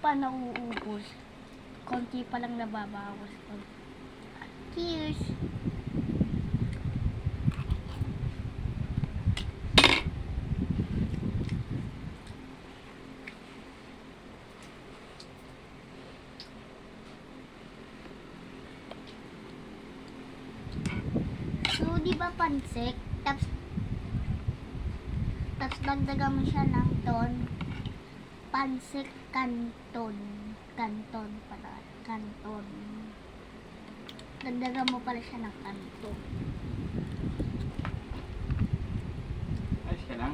pa nauubos. Konti pa lang nababawas ko. Cheers! So, di ba pansik? Tapos dagdagan mo siya ng ton. Pansik kanton. Kanton pala. Kanton. Dagdagan mo pala siya ng kanton. Ayos ka lang?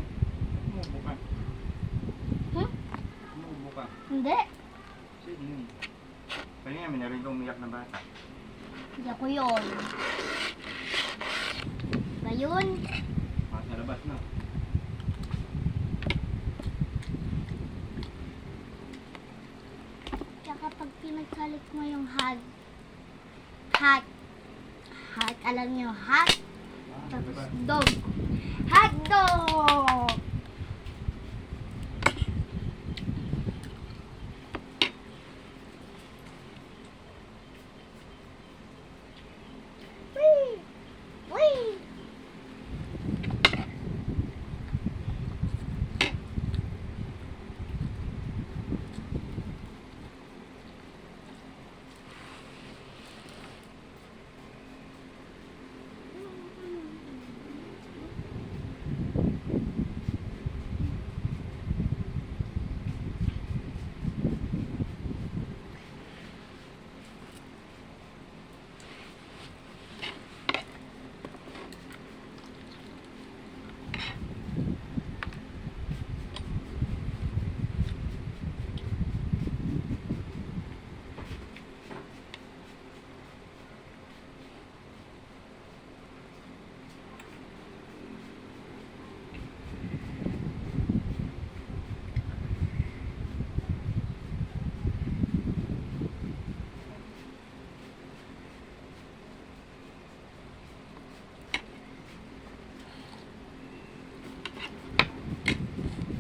Umubo ka. Hmm? Umubo ka. Hindi. Sige. Kanina may narinig kang umiyak na bata. Hindi ako yun. Ngayon, Sa labas na. tsaka pag pinagsalit mo yung hot, alam niyo, hot, Sa labas. dog. Hot dog! Whee! Whee!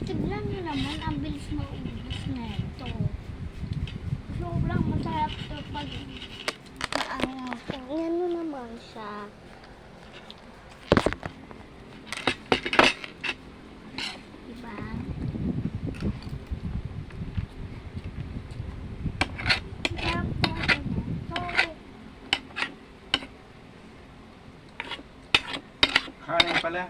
Tignan nyo naman, ang bilis maubos na ito. Sobrang masarap ito pag tignan nyo naman siya. Diba? Masarap po ito. Kanin pala.